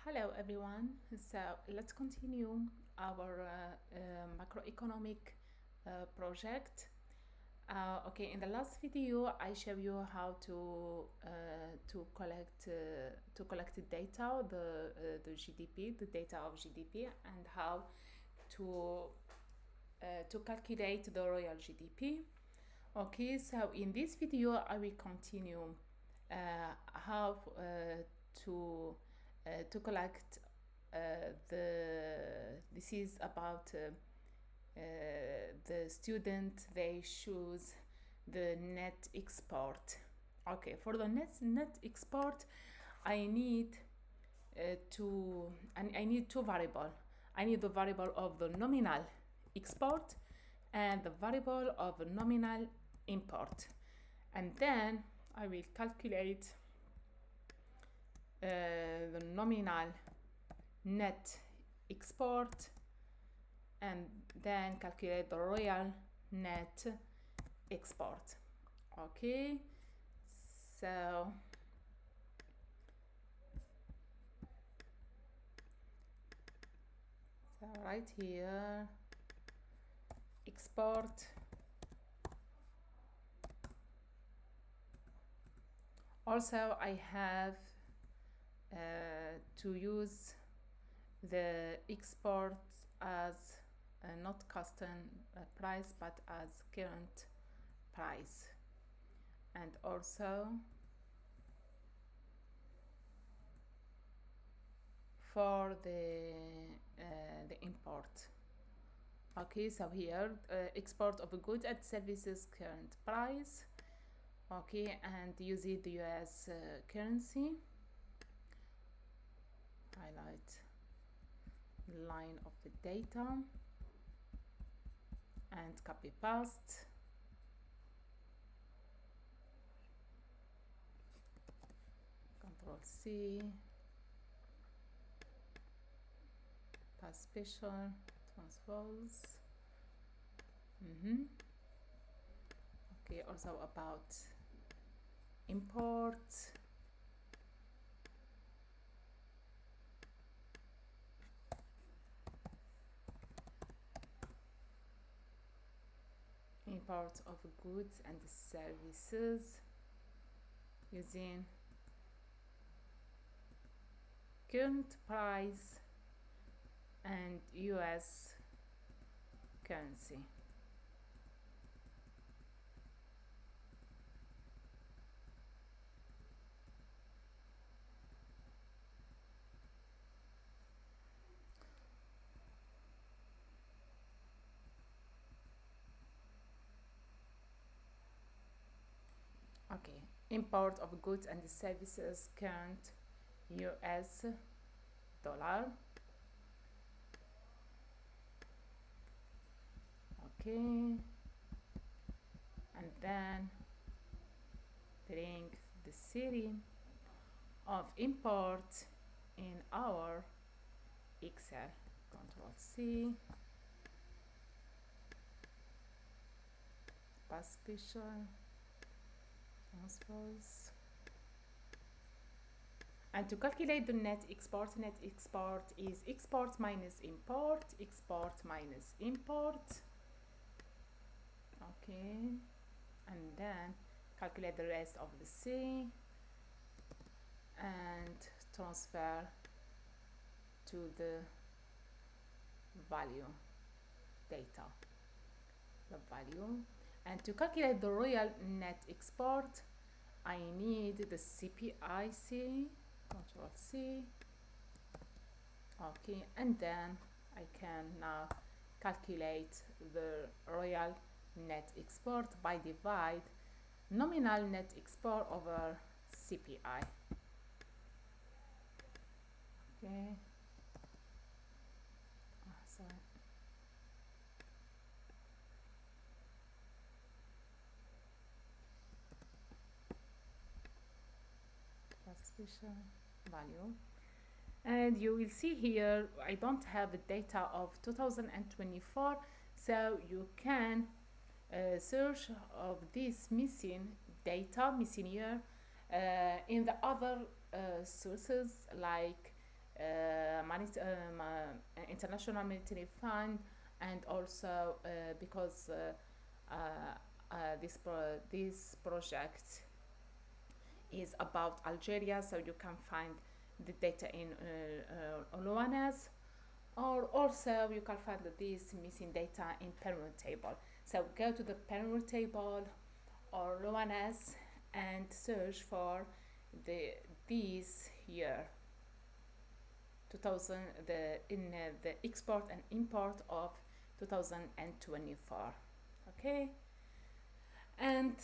Hello everyone. So let's continue our macroeconomic project. Okay, in the last video I showed you how to collect the data, the GDP, the data of GDP, and how to calculate the real GDP. Okay, so in this video I will continue how to collect this is about the student, they choose the net export. Okay, for the net export I need I need two variables. I need the variable of the nominal export and the variable of nominal import, and then I will calculate the nominal net export and then calculate the real net export. Okay, so right here, export, also I have to use the export as not constant price but as current price, and also for the import. Okay, so here export of goods and services current price. Okay, and using the US currency. Highlight line of the data and copy paste. Control C, paste special, transpose. Okay, also about import. Import of goods and services using current price and US currency. Okay, import of goods and services current US dollar. Okay, and then bring the city of import in our Excel. Control C, paste special, transpose. And to calculate the net export is export minus import, export minus import. Okay, and then calculate the rest of the C and transfer to the value data, the value. And to calculate the real net export, I need the CPIC. Control C. Okay, and then I can now calculate the real net export by divide nominal net export over CPI. Okay. Sorry. Special value, and you will see here I don't have the data of 2024, so you can search of this missing data, missing year, in the other sources like International Monetary Fund, and also because this project is about Algeria, so you can find the data in Loanas, or also you can find this missing data in pyramid table. So go to the pyramid table or Loanas and search for this year 2000, the export and import of 2024. Okay, and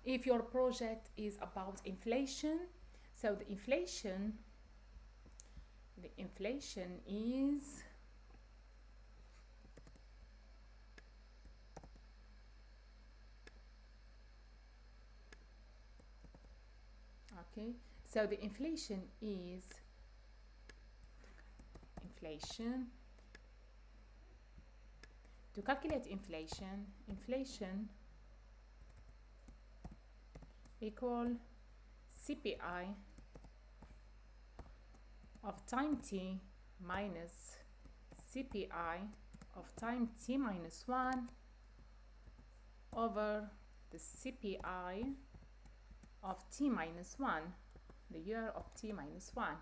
if your project is about inflation, so the inflation is okay. So the inflation is to calculate inflation equal CPI of time t minus CPI of time t minus 1 over the CPI of t minus 1, the year of t minus 1.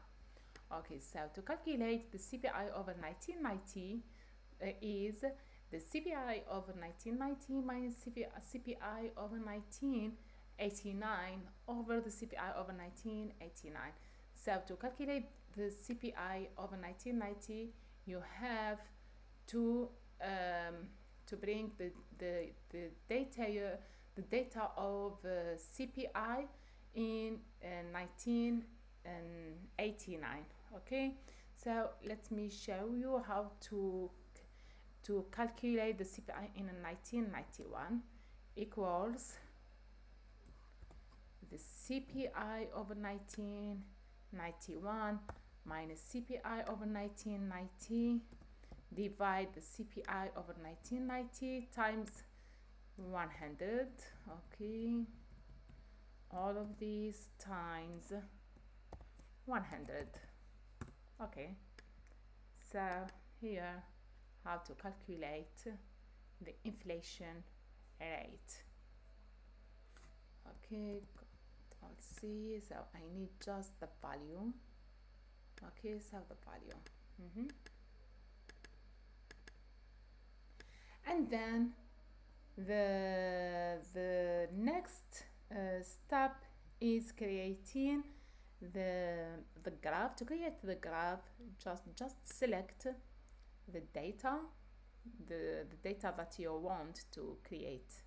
Okay, so to calculate the CPI over 1990 is the CPI over 1990 minus CPI over 1989 over the CPI over 1989. So to calculate the CPI over 1990, you have to bring the data of CPI in 1989. Okay, so let me show you how to calculate the CPI in 1991 equals the CPI over 1991 minus CPI over 1990 divide the CPI over 1990 times 100. Okay, all of these times 100. Okay, so here how to calculate the inflation rate. Okay, Control C. So I need just the value. Okay, so the value. And then the next step is creating the graph. To create the graph, just select the data that you want to create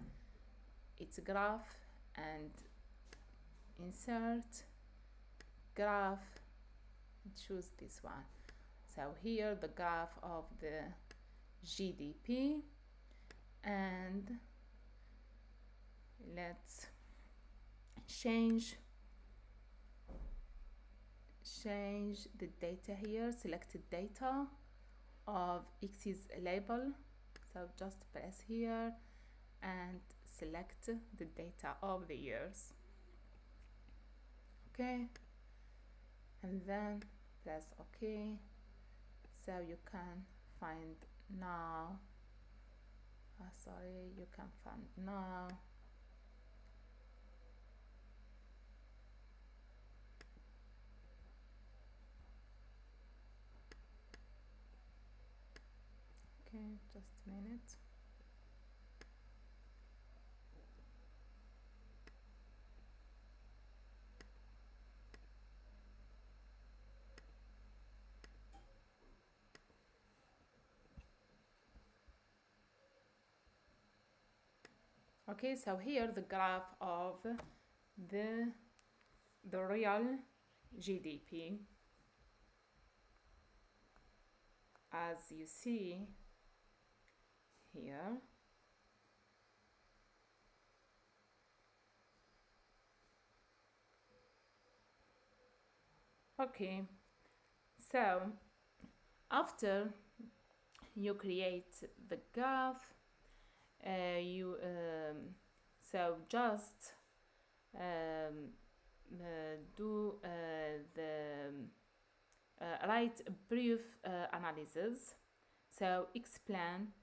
its graph and insert graph and choose this one. So here the graph of the GDP, and let's change the data here. Selected data of X's label, so just press here and select the data of the years. Okay, and then press OK. So you can find now, you can find now okay, just a minute. Okay, so here the graph of the real GDP, as you see here. Okay, so after you create the graph, so just do the write a brief analysis. So explain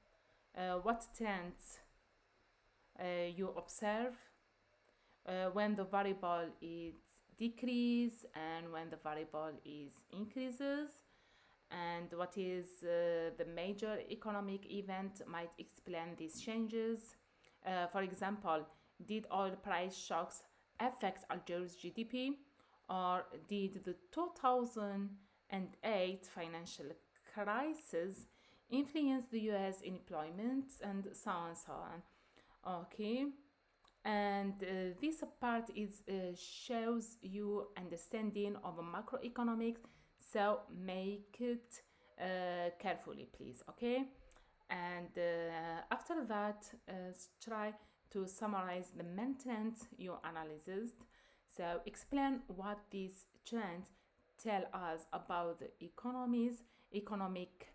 what trends you observe when the variable is decrease and when the variable is increases, and what is the major economic event might explain these changes. For example, did oil price shocks affect Algeria's GDP, or did the 2008 financial crisis influence the US employment, and so on and so on. Okay, and this part is shows you understanding of macroeconomics, so make it carefully, please. Okay, and after that try to summarize the main trends you analyzed. So explain what these trends tell us about the economic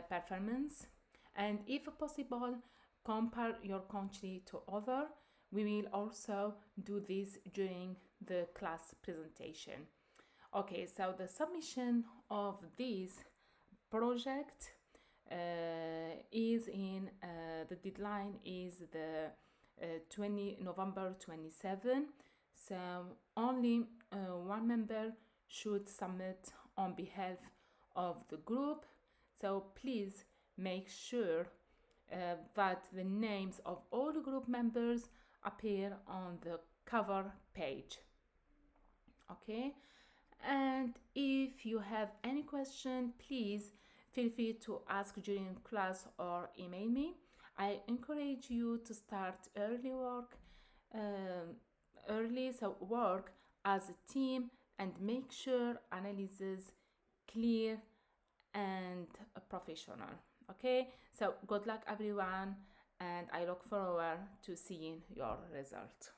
performance, and if possible compare your country to other. We will also do this during the class presentation. Okay, so the submission of this project is in the deadline is the 20 November 27. So only one member should submit on behalf of the group. So please make sure that the names of all the group members appear on the cover page. Okay, and if you have any question, please feel free to ask during class or email me. I encourage you to start work as a team and make sure analysis clear and professional. Okay, so good luck everyone, and I look forward to seeing your result.